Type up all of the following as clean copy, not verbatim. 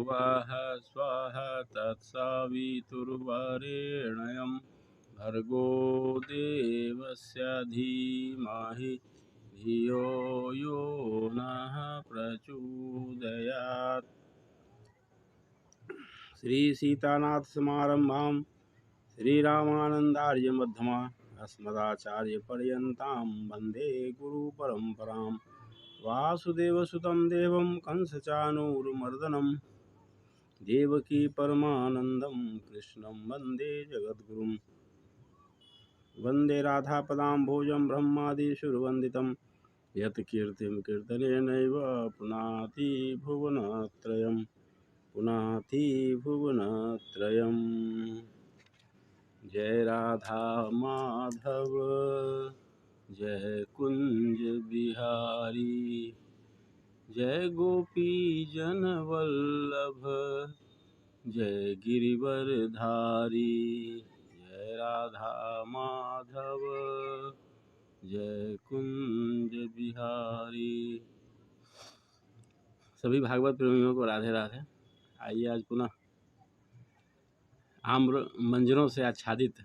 भुवः स्वः तत्सवितुर्वरेण्यं भर्गो देवस्य धीमहि धियो यो नः प्रचोदयात्। श्री सीतानाथ समारंभां श्रीरामानंदार्य मध्यमा अस्मदाचार्य पर्यन्तां वन्दे गुरु परंपरां। वासुदेवसुतं देवं कंसचानूरमर्दनं देवकी परमानन्दं कृष्णं वन्दे जगद्गुरुं। वन्दे राधापदाम्भोजं ब्रह्मादिसुरवन्दितं यत् कीर्तिं कीर्तनेनैव पुनाति भुवनत्रयम् पुनाति भुवनत्रयम्। जय राधा माधव जय कुंज बिहारी जय गोपी जन वल्लभ जय गिरिवरधारी। जय राधा माधव जय कुंज बिहारी। सभी भागवत प्रेमियों को राधे राधे। आइए आज पुनः आम्र मंजरों से आच्छादित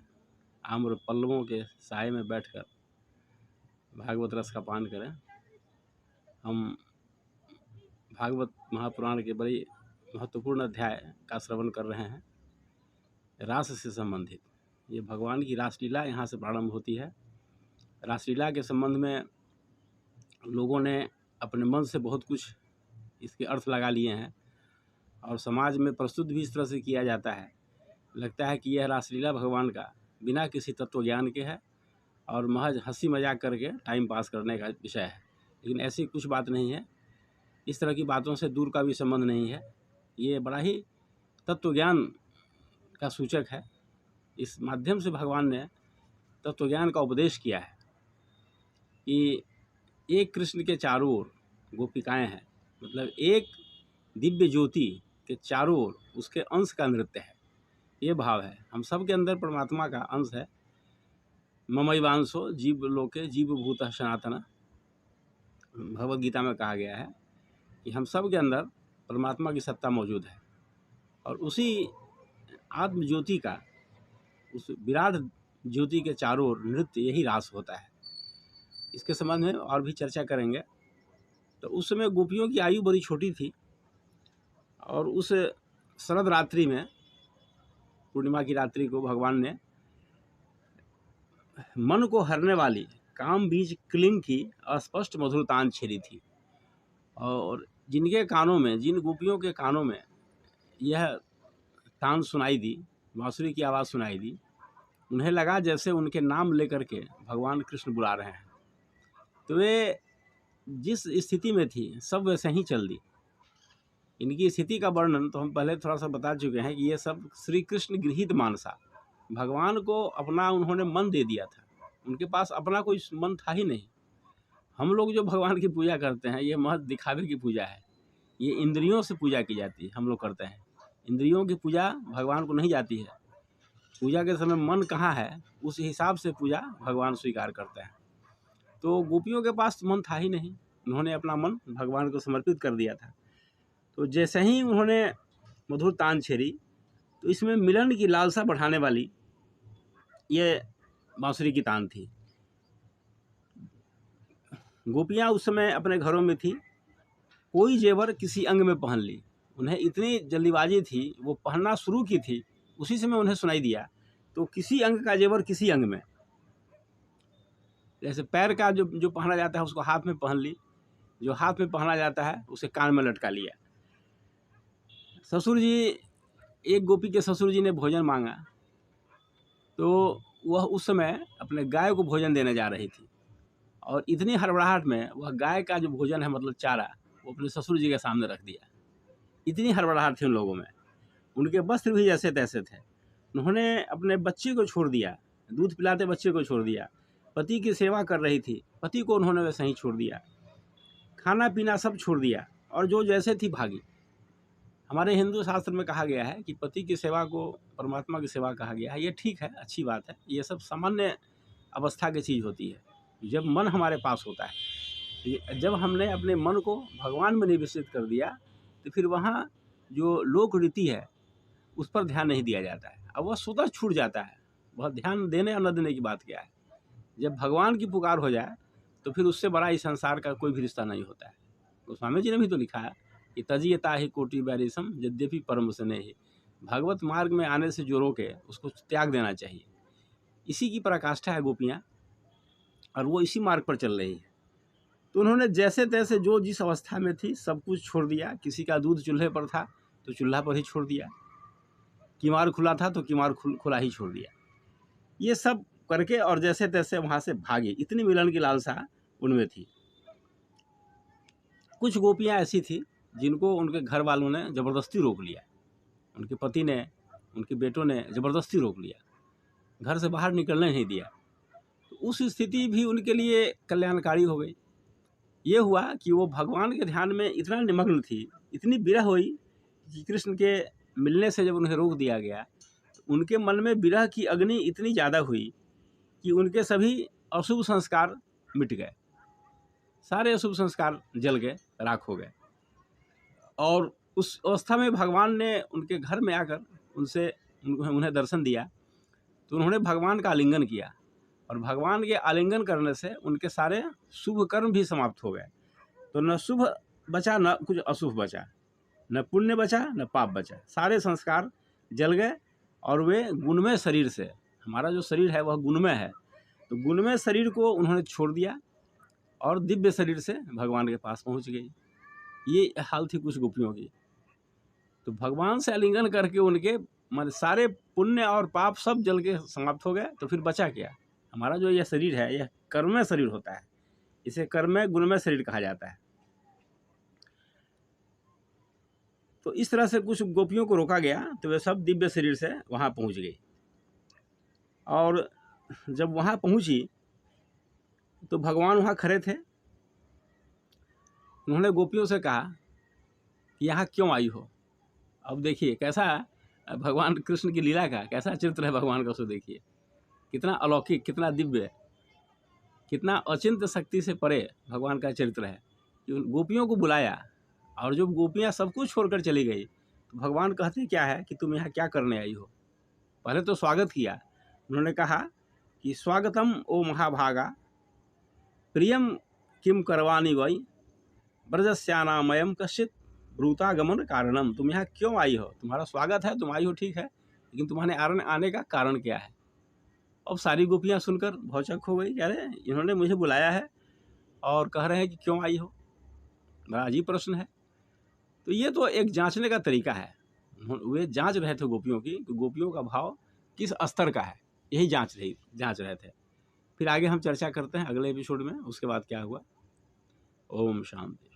आम्र पल्लवों के साए में बैठकर भागवत रस का पान करें। हम भागवत महापुराण के बड़ी महत्वपूर्ण अध्याय का श्रवण कर रहे हैं, रास से संबंधित। ये भगवान की रासलीला यहाँ से प्रारंभ होती है। रासलीला के संबंध में लोगों ने अपने मन से बहुत कुछ इसके अर्थ लगा लिए हैं और समाज में प्रस्तुत भी इस तरह से किया जाता है। लगता है कि यह रासलीला भगवान का बिना किसी तत्व ज्ञान के है और महज हंसी मजाक करके टाइम पास करने का विषय है, लेकिन ऐसी कुछ बात नहीं है। इस तरह की बातों से दूर का भी संबंध नहीं है। ये बड़ा ही तत्व ज्ञान का सूचक है। इस माध्यम से भगवान ने तत्व ज्ञान का उपदेश किया है कि एक कृष्ण के चारों ओर गोपिकाएँ हैं, मतलब एक दिव्य ज्योति के चारों ओर उसके अंश का नृत्य है। ये भाव है। हम सब के अंदर परमात्मा का अंश है। ममैवांशो जीव लोके जीव भूतः सनातन, भगवद गीता में कहा गया है कि हम सब के अंदर परमात्मा की सत्ता मौजूद है और उसी आत्म ज्योति का, उस विराट ज्योति के चारों ओर नृत्य, यही रास होता है। इसके संबंध में और भी चर्चा करेंगे। तो उस समय गोपियों की आयु बड़ी छोटी थी और उस शरद रात्रि में, पूर्णिमा की रात्रि को, भगवान ने मन को हरने वाली काम बीज क्लिंग की अस्पष्ट मधुर तान छेड़ी थी और जिनके कानों में, जिन गोपियों के कानों में यह तान सुनाई दी, बांसुरी की आवाज़ सुनाई दी, उन्हें लगा जैसे उनके नाम लेकर के भगवान कृष्ण बुला रहे हैं। तो वे जिस स्थिति में थी सब वैसे ही चल दी। इनकी स्थिति का वर्णन तो हम पहले थोड़ा सा बता चुके हैं कि ये सब श्री कृष्ण गृहीत मानसा, भगवान को अपना उन्होंने मन दे दिया था। उनके पास अपना कोई मन था ही नहीं। हम लोग जो भगवान की पूजा करते हैं ये महज दिखावे की पूजा है। ये इंद्रियों से पूजा की जाती है, हम लोग करते हैं। इंद्रियों की पूजा भगवान को नहीं जाती है। पूजा के समय मन कहाँ है, उस हिसाब से पूजा भगवान स्वीकार करते हैं। तो गोपियों के पास मन था ही नहीं, उन्होंने अपना मन भगवान को समर्पित कर दिया था। तो जैसे ही उन्होंने मधुर तान छेड़ी तो इसमें मिलन की लालसा बढ़ाने वाली ये बांसुरी की तान थी। गोपियाँ उस समय अपने घरों में थी, कोई जेवर किसी अंग में पहन ली। उन्हें इतनी जल्दीबाजी थी, वो पहनना शुरू की थी, उसी समय उन्हें सुनाई दिया। तो किसी अंग का जेवर किसी अंग में, जैसे पैर का जो पहना जाता है उसको हाथ में पहन ली, जो हाथ में पहना जाता है उसे कान में लटका लिया। ससुर जी, एक गोपी के ससुर जी ने भोजन मांगा तो वह उस समय अपने गाय को भोजन देने जा रही थी और इतनी हड़बड़ाहट में वह गाय का जो भोजन है, मतलब चारा, वो अपने ससुर जी के सामने रख दिया। इतनी हड़बड़ाहट थी उन लोगों में। उनके वस्त्र भी जैसे तैसे थे। उन्होंने अपने बच्चे को छोड़ दिया, दूध पिलाते बच्चे को छोड़ दिया। पति की सेवा कर रही थी, पति को उन्होंने वैसे ही छोड़ दिया। खाना पीना सब छोड़ दिया और जो जैसे थी भागी। हमारे हिंदू शास्त्र में कहा गया है कि पति की सेवा को परमात्मा की सेवा कहा गया है। ये ठीक है, अच्छी बात है। ये सब सामान्य अवस्था की चीज़ होती है जब मन हमारे पास होता है। जब हमने अपने मन को भगवान में निवेशित कर दिया तो फिर वहाँ जो लोक रीति है उस पर ध्यान नहीं दिया जाता है। अब वह स्वतः छूट जाता है, वह ध्यान देने और न देने की बात क्या है। जब भगवान की पुकार हो जाए तो फिर उससे बड़ा इस संसार का कोई भी रिश्ता नहीं होता है। गोस्वामी जी ने भी तो लिखा है कि तजियता ही कोटि बैरिसम यद्यपि परम स्नेहि। भगवत मार्ग में आने से जो रोके उसको त्याग देना चाहिए। इसी की पराकाष्ठा है गोपियाँ, और वो इसी मार्ग पर चल रही है। तो उन्होंने जैसे तैसे जो जिस अवस्था में थी सब कुछ छोड़ दिया। किसी का दूध चूल्हे पर था तो चूल्हा पर ही छोड़ दिया, किमार खुला था तो किमार खुला ही छोड़ दिया। ये सब करके और जैसे तैसे वहाँ से भागे। इतनी मिलन की लालसा उनमें थी। कुछ गोपियाँ ऐसी थी जिनको उनके घर वालों ने ज़बरदस्ती रोक लिया, उनके पति ने, उनके बेटों ने ज़बरदस्ती रोक लिया, घर से बाहर निकलने नहीं दिया। तो उस स्थिति भी उनके लिए कल्याणकारी हो गई। ये हुआ कि वो भगवान के ध्यान में इतना निमग्न थी, इतनी विरह हुई कि कृष्ण के मिलने से जब उन्हें रोक दिया गया तो उनके मन में विरह की अग्नि इतनी ज़्यादा हुई कि उनके सभी अशुभ संस्कार मिट गए, सारे अशुभ संस्कार जल गए, राख हो गए। और उस अवस्था में भगवान ने उनके घर में आकर उन्हें दर्शन दिया। तो उन्होंने भगवान का आलिंगन किया, और भगवान के आलिंगन करने से उनके सारे शुभ कर्म भी समाप्त हो गए। तो न शुभ बचा न कुछ अशुभ बचा, न पुण्य बचा न पाप बचा, सारे संस्कार जल गए। और वे गुणमय शरीर से, हमारा जो शरीर है वह गुणमय है, तो गुणमय शरीर को उन्होंने छोड़ दिया और दिव्य शरीर से भगवान के पास पहुंच गई। ये हाल थी कुछ गोपियों की। तो भगवान से आलिंगन करके उनके सारे पुण्य और पाप सब जल के समाप्त हो गए। तो फिर बचा क्या? हमारा जो यह शरीर है यह कर्ममय शरीर होता है, इसे कर्ममय गुणमय शरीर कहा जाता है। तो इस तरह से कुछ गोपियों को रोका गया तो वे सब दिव्य शरीर से वहाँ पहुँच गई। और जब वहाँ पहुँची तो भगवान वहाँ खड़े थे। उन्होंने गोपियों से कहा कि यहाँ क्यों आई हो? अब देखिए कैसा भगवान कृष्ण की लीला का कैसा चरित्र है भगवान का, उसको देखिए कितना अलौकिक, कितना दिव्य, कितना अचिंत्य शक्ति से परे भगवान का चरित्र है। कि उन गोपियों को बुलाया और जब गोपियाँ सब कुछ छोड़कर चली गई तो भगवान कहते क्या है कि तुम यहाँ क्या करने आई हो? पहले तो स्वागत किया। उन्होंने कहा कि स्वागतम ओ महाभागा प्रियम किम करवानी वै ब्रजस्यानामयम कश्चित ब्रूतागमन कारणम। तुम यहाँ क्यों आई हो? तुम्हारा स्वागत है, तुम आई हो ठीक है, लेकिन तुम्हारे आने का कारण क्या है? अब सारी गोपियाँ सुनकर भौचक हो गई। अरे इन्होंने मुझे बुलाया है और कह रहे हैं कि क्यों आई हो, बड़ा अजीब प्रश्न है। तो ये तो एक जांचने का तरीका है। वे जांच रहे थे गोपियों की कि गोपियों का भाव किस स्तर का है, यही जांच रहे थे। फिर आगे हम चर्चा करते हैं अगले एपिसोड में, उसके बाद क्या हुआ। ओम शांति।